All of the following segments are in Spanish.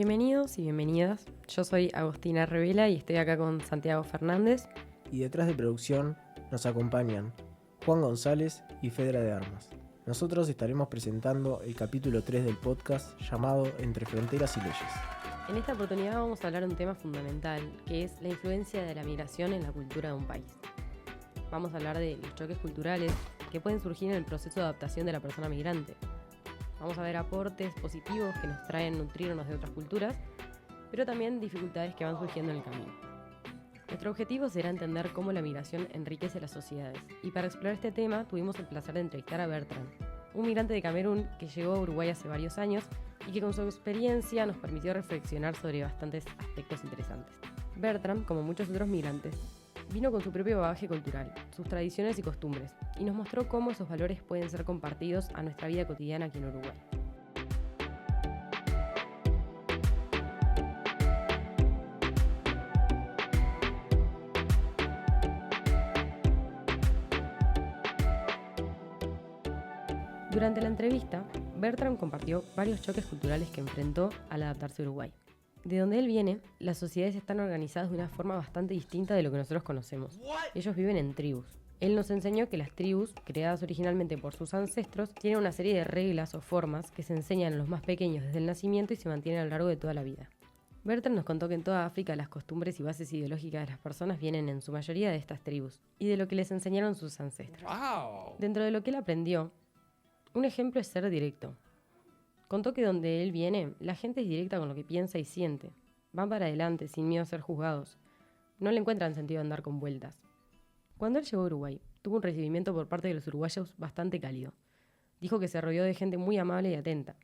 Bienvenidos y bienvenidas. Yo soy Agostina Revela y estoy acá con Santiago Fernández. Y detrás de producción nos acompañan Juan González y Fedra de Armas. Nosotros estaremos presentando el capítulo 3 del podcast llamado Entre Fronteras y Leyes. En esta oportunidad vamos a hablar de un tema fundamental, que es la influencia de la migración en la cultura de un país. Vamos a hablar de los choques culturales que pueden surgir en el proceso de adaptación de la persona migrante. Vamos a ver aportes positivos que nos traen nutrirnos de otras culturas, pero también dificultades que van surgiendo en el camino. Nuestro objetivo será entender cómo la migración enriquece las sociedades, y para explorar este tema tuvimos el placer de entrevistar a Bertrand, un migrante de Camerún que llegó a Uruguay hace varios años y que con su experiencia nos permitió reflexionar sobre bastantes aspectos interesantes. Bertrand, como muchos otros migrantes, vino con su propio bagaje cultural, sus tradiciones y costumbres, y nos mostró cómo esos valores pueden ser compartidos a nuestra vida cotidiana aquí en Uruguay. Durante la entrevista, Bertrand compartió varios choques culturales que enfrentó al adaptarse a Uruguay. De donde él viene, las sociedades están organizadas de una forma bastante distinta de lo que nosotros conocemos. Ellos viven en tribus. Él nos enseñó que las tribus, creadas originalmente por sus ancestros, tienen una serie de reglas o formas que se enseñan a los más pequeños desde el nacimiento y se mantienen a lo largo de toda la vida. Bertrand nos contó que en toda África las costumbres y bases ideológicas de las personas vienen en su mayoría de estas tribus y de lo que les enseñaron sus ancestros. ¡Wow! Dentro de lo que él aprendió, un ejemplo es ser directo. Contó que donde él viene, la gente es directa con lo que piensa y siente. Van para adelante, sin miedo a ser juzgados. No le encuentran sentido andar con vueltas. Cuando él llegó a Uruguay, tuvo un recibimiento por parte de los uruguayos bastante cálido. Dijo que se rodeó de gente muy amable y atenta.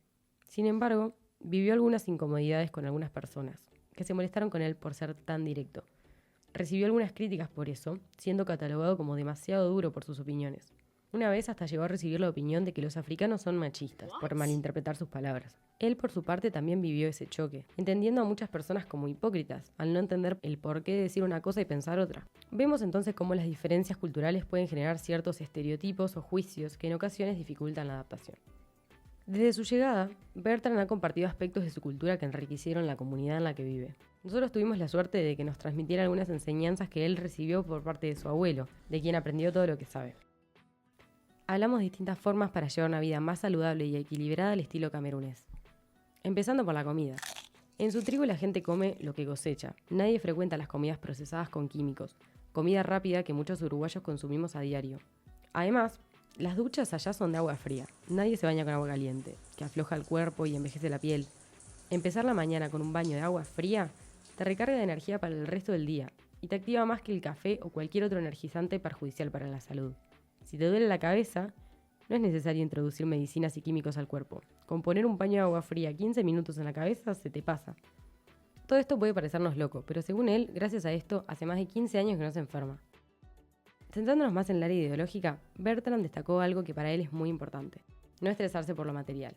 Sin embargo, vivió algunas incomodidades con algunas personas, que se molestaron con él por ser tan directo. Recibió algunas críticas por eso, siendo catalogado como demasiado duro por sus opiniones. Una vez hasta llegó a recibir la opinión de que los africanos son machistas, por malinterpretar sus palabras. Él, por su parte, también vivió ese choque, entendiendo a muchas personas como hipócritas, al no entender el porqué de decir una cosa y pensar otra. Vemos entonces cómo las diferencias culturales pueden generar ciertos estereotipos o juicios que en ocasiones dificultan la adaptación. Desde su llegada, Bertrand ha compartido aspectos de su cultura que enriquecieron la comunidad en la que vive. Nosotros tuvimos la suerte de que nos transmitiera algunas enseñanzas que él recibió por parte de su abuelo, de quien aprendió todo lo que sabe. Hablamos de distintas formas para llevar una vida más saludable y equilibrada al estilo camerunés. Empezando por la comida. En su tribu la gente come lo que cosecha. Nadie frecuenta las comidas procesadas con químicos, comida rápida que muchos uruguayos consumimos a diario. Además, las duchas allá son de agua fría. Nadie se baña con agua caliente, que afloja el cuerpo y envejece la piel. Empezar la mañana con un baño de agua fría te recarga de energía para el resto del día y te activa más que el café o cualquier otro energizante perjudicial para la salud. Si te duele la cabeza, no es necesario introducir medicinas y químicos al cuerpo. Con poner un paño de agua fría 15 minutos en la cabeza, se te pasa. Todo esto puede parecernos loco, pero según él, gracias a esto, hace más de 15 años que no se enferma. Centrándonos más en el área ideológica, Bertrand destacó algo que para él es muy importante: no estresarse por lo material.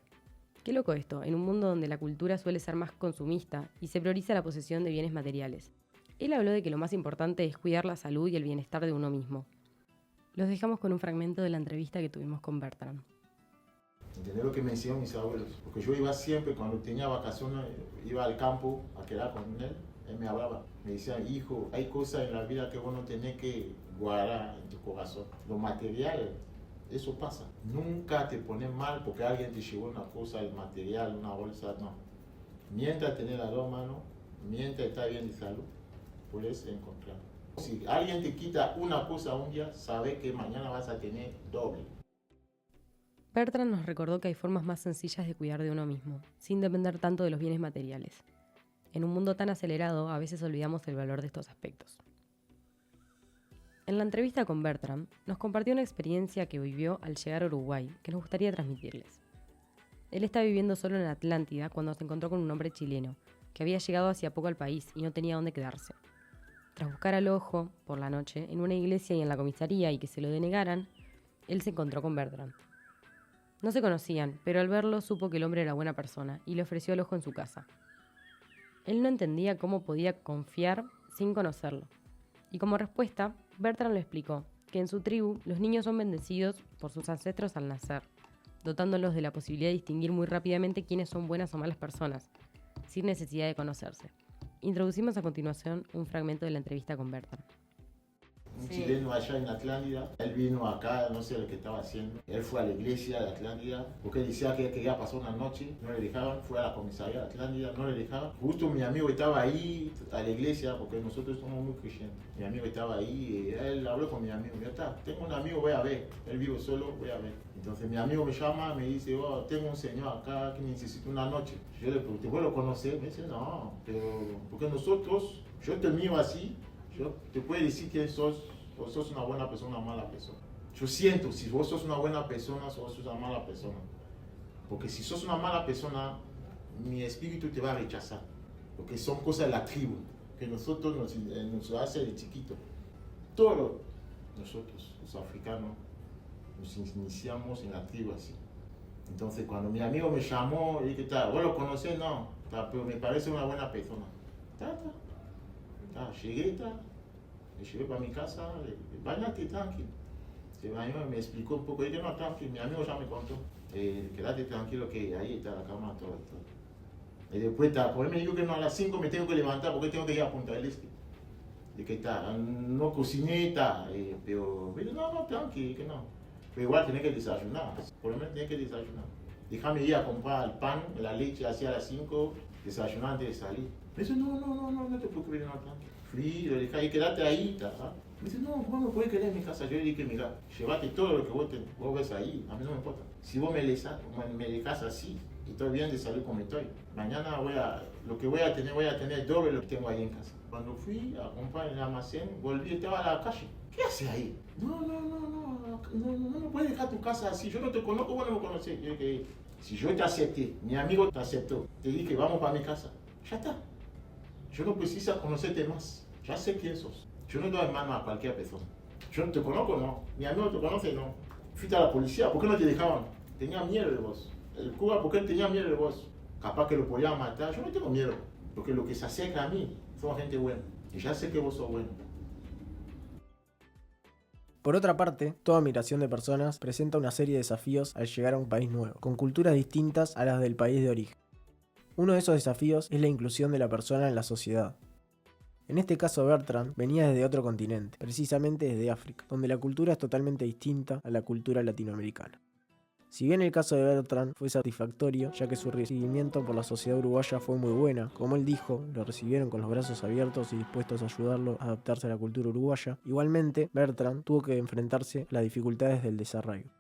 Qué loco esto, en un mundo donde la cultura suele ser más consumista y se prioriza la posesión de bienes materiales. Él habló de que lo más importante es cuidar la salud y el bienestar de uno mismo. Los dejamos con un fragmento de la entrevista que tuvimos con Bertrand. ¿Entendés lo que me decían mis abuelos? Porque yo iba siempre, cuando tenía vacaciones, iba al campo a quedar con él. Él me hablaba, me decía: hijo, hay cosas en la vida que vos no tenés que guardar en tu corazón. Lo material, eso pasa. Nunca te pones mal porque alguien te llevó una cosa, el material, una bolsa, no. Mientras tenés las dos manos, mientras estás bien de salud, puedes encontrar. Si alguien te quita una cosa un día, sabe que mañana vas a tener doble. Bertrand nos recordó que hay formas más sencillas de cuidar de uno mismo, sin depender tanto de los bienes materiales. En un mundo tan acelerado, a veces olvidamos el valor de estos aspectos. En la entrevista con Bertrand, nos compartió una experiencia que vivió al llegar a Uruguay, que nos gustaría transmitirles. Él está viviendo solo en Atlántida cuando se encontró con un hombre chileno, que había llegado hacía poco al país y no tenía dónde quedarse. Tras buscar al ojo, por la noche, en una iglesia y en la comisaría y que se lo denegaran, él se encontró con Bertrand. No se conocían, pero al verlo supo que el hombre era buena persona y le ofreció el ojo en su casa. Él no entendía cómo podía confiar sin conocerlo. Y como respuesta, Bertrand le explicó que en su tribu los niños son bendecidos por sus ancestros al nacer, dotándolos de la posibilidad de distinguir muy rápidamente quiénes son buenas o malas personas, sin necesidad de conocerse. Introducimos a continuación un fragmento de la entrevista con Bertrand. Un chileno allá en Atlántida, él vino acá, no sé lo que estaba haciendo. Él fue a la iglesia de Atlántida, porque decía que quería pasar una noche, no le dejaban, fue a la comisaría de Atlántida, no le dejaban. Justo mi amigo estaba ahí a la iglesia, porque nosotros somos muy creyentes. Mi amigo estaba ahí, y él habló con mi amigo, ya está, tengo un amigo, voy a ver, él vive solo, voy a ver. Entonces mi amigo me llama, me dice, oh, tengo un señor acá que necesita una noche. Yo le pregunté, ¿vos lo conocés? Me dice, no, pero porque nosotros, yo te miro así, yo te puedo decir que sos una buena persona o una mala persona. Yo siento si vos sos una buena persona o sos una mala persona. Porque si sos una mala persona, mi espíritu te va a rechazar. Porque son cosas de la tribu, que nosotros nos hace de chiquito. Todos nosotros, los africanos, nos iniciamos en la tribu así. Entonces cuando mi amigo me llamó, y dije, ¿vos lo conocés? No, pero me parece una buena persona. Llegué, me llevé para mi casa, bañate tranquilo. Se bañó y me explicó un poco, yo no, tranquilo, mi amigo ya me contó, quédate tranquilo que ahí está la cama, todo. Y después, por él me dijo que no, a las 5 me tengo que levantar porque tengo que ir a Punta del Este. De que no cociné, pero no, tranquilo, que no. Pero igual tenés que desayunar, por lo menos tenés que desayunar. Déjame ir a comprar el pan, la leche, hacia las 5, desayunar antes de salir. Me dice, no te preocupes, no, tranquilo. Fui, lo dejé ahí, quédate ahí, Me dice, no, ¿cómo me puedes quedar en mi casa? Yo le dije, mira, llévate todo lo que vos ves ahí, a mí no me importa. Si vos me dejas así, y estoy bien de salud como estoy, mañana lo que voy a tener doble lo que tengo ahí en casa. Cuando fui a comprar en el almacén, volví, estaba a la calle. ¿Qué haces ahí? No me puedes dejar tu casa así, yo no te conozco, vos no me conocés. Yo dije, si yo te acepté, mi amigo te aceptó, te dije, vamos para mi casa, ya está. Yo no preciso conocerte más. Ya sé quién sos. Yo no doy mano a cualquier persona. Yo no te conozco, no. Mi amigo te conoce, no. Fuiste a la policía, ¿por qué no te dejaban? Tenía miedo de vos. El cura, ¿por qué tenía miedo de vos? Capaz que lo podían matar. Yo no tengo miedo. Porque lo que se acerca a mí son gente buena. Y ya sé que vos sos bueno. Por otra parte, toda migración de personas presenta una serie de desafíos al llegar a un país nuevo, con culturas distintas a las del país de origen. Uno de esos desafíos es la inclusión de la persona en la sociedad. En este caso Bertrand venía desde otro continente, precisamente desde África, donde la cultura es totalmente distinta a la cultura latinoamericana. Si bien el caso de Bertrand fue satisfactorio, ya que su recibimiento por la sociedad uruguaya fue muy buena, como él dijo, lo recibieron con los brazos abiertos y dispuestos a ayudarlo a adaptarse a la cultura uruguaya, igualmente Bertrand tuvo que enfrentarse a las dificultades del desarraigo.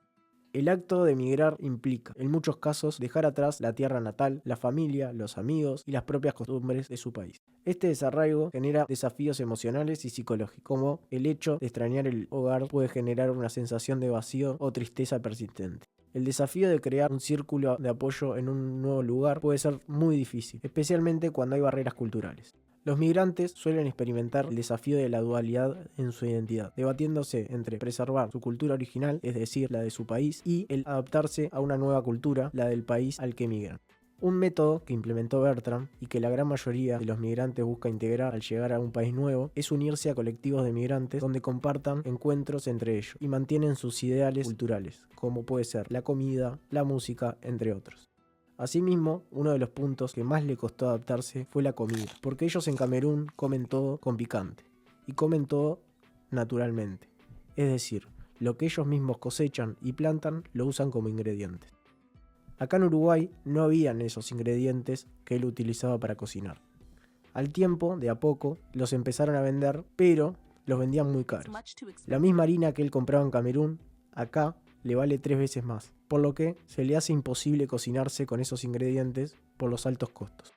El acto de emigrar implica, en muchos casos, dejar atrás la tierra natal, la familia, los amigos y las propias costumbres de su país. Este desarraigo genera desafíos emocionales y psicológicos, como el hecho de extrañar el hogar puede generar una sensación de vacío o tristeza persistente. El desafío de crear un círculo de apoyo en un nuevo lugar puede ser muy difícil, especialmente cuando hay barreras culturales. Los migrantes suelen experimentar el desafío de la dualidad en su identidad, debatiéndose entre preservar su cultura original, es decir, la de su país, y el adaptarse a una nueva cultura, la del país al que migran. Un método que implementó Bertrand y que la gran mayoría de los migrantes busca integrar al llegar a un país nuevo es unirse a colectivos de migrantes donde compartan encuentros entre ellos y mantienen sus ideales culturales, como puede ser la comida, la música, entre otros. Asimismo, uno de los puntos que más le costó adaptarse fue la comida, porque ellos en Camerún comen todo con picante, y comen todo naturalmente, es decir, lo que ellos mismos cosechan y plantan lo usan como ingredientes. Acá en Uruguay no habían esos ingredientes que él utilizaba para cocinar. Al tiempo, de a poco, los empezaron a vender, pero los vendían muy caros. La misma harina que él compraba en Camerún, acá le vale 3 veces más, por lo que se le hace imposible cocinarse con esos ingredientes por los altos costos.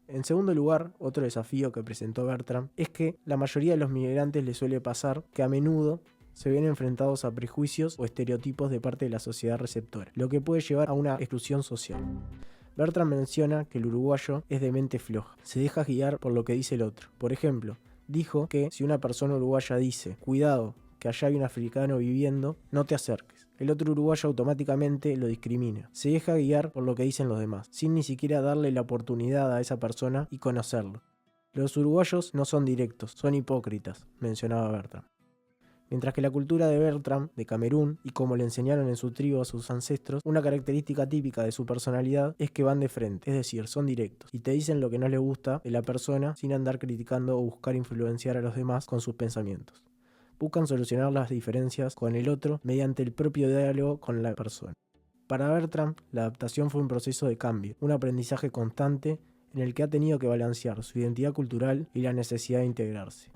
En segundo lugar, otro desafío que presentó Bertrand es que la mayoría de los migrantes les suele pasar que a menudo se ven enfrentados a prejuicios o estereotipos de parte de la sociedad receptora, lo que puede llevar a una exclusión social. Bertrand menciona que el uruguayo es de mente floja, se deja guiar por lo que dice el otro. Por ejemplo, dijo que si una persona uruguaya dice, cuidado, que allá hay un africano viviendo, no te acerques. El otro uruguayo automáticamente lo discrimina. Se deja guiar por lo que dicen los demás, sin ni siquiera darle la oportunidad a esa persona y conocerlo. Los uruguayos no son directos, son hipócritas, mencionaba Bertrand. Mientras que la cultura de Bertram, de Camerún, y como le enseñaron en su tribu a sus ancestros, una característica típica de su personalidad es que van de frente, es decir, son directos, y te dicen lo que no les gusta de la persona sin andar criticando o buscar influenciar a los demás con sus pensamientos. Buscan solucionar las diferencias con el otro mediante el propio diálogo con la persona. Para Bertram, la adaptación fue un proceso de cambio, un aprendizaje constante en el que ha tenido que balancear su identidad cultural y la necesidad de integrarse.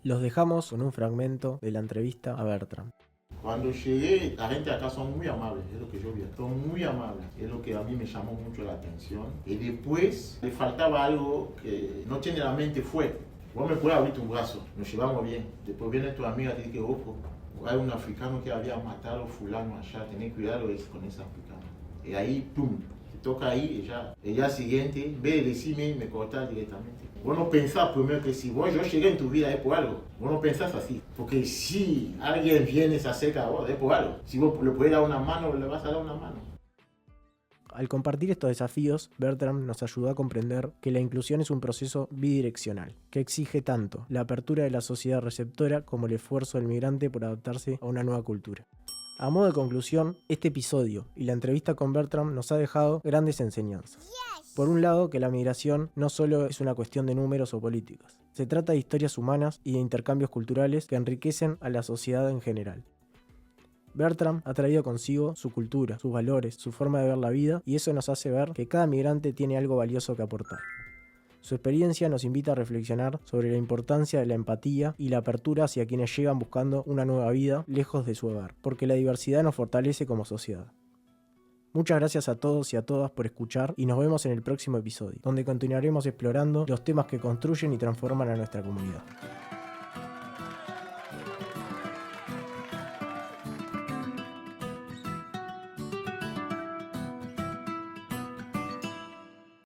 Los dejamos con un fragmento de la entrevista a Bertram. Cuando llegué, la gente acá son muy amables, es lo que yo vi, son muy amables, es lo que a mí me llamó mucho la atención. Y después le faltaba algo que no tiene la mente fuerte. Vos me puedes abrir tu brazo, nos llevamos bien. Después viene tu amiga y te dice, ojo, hay un africano que había matado a fulano allá, tenés cuidado con ese africano. Y ahí, pum, te toca ahí, ella siguiente, en vez de decirme, me corta directamente. Vos no pensás primero que si yo llegué en tu vida es por algo. Vos no pensás así. Porque si alguien viene y se acerca a vos es por algo. Si vos le podés dar una mano, le vas a dar una mano. Al compartir estos desafíos, Bertram nos ayudó a comprender que la inclusión es un proceso bidireccional, que exige tanto la apertura de la sociedad receptora como el esfuerzo del migrante por adaptarse a una nueva cultura. A modo de conclusión, este episodio y la entrevista con Bertram nos ha dejado grandes enseñanzas. Por un lado, que la migración no solo es una cuestión de números o políticas. Se trata de historias humanas y de intercambios culturales que enriquecen a la sociedad en general. Bertram ha traído consigo su cultura, sus valores, su forma de ver la vida, y eso nos hace ver que cada migrante tiene algo valioso que aportar. Su experiencia nos invita a reflexionar sobre la importancia de la empatía y la apertura hacia quienes llegan buscando una nueva vida lejos de su hogar, porque la diversidad nos fortalece como sociedad. Muchas gracias a todos y a todas por escuchar y nos vemos en el próximo episodio, donde continuaremos explorando los temas que construyen y transforman a nuestra comunidad.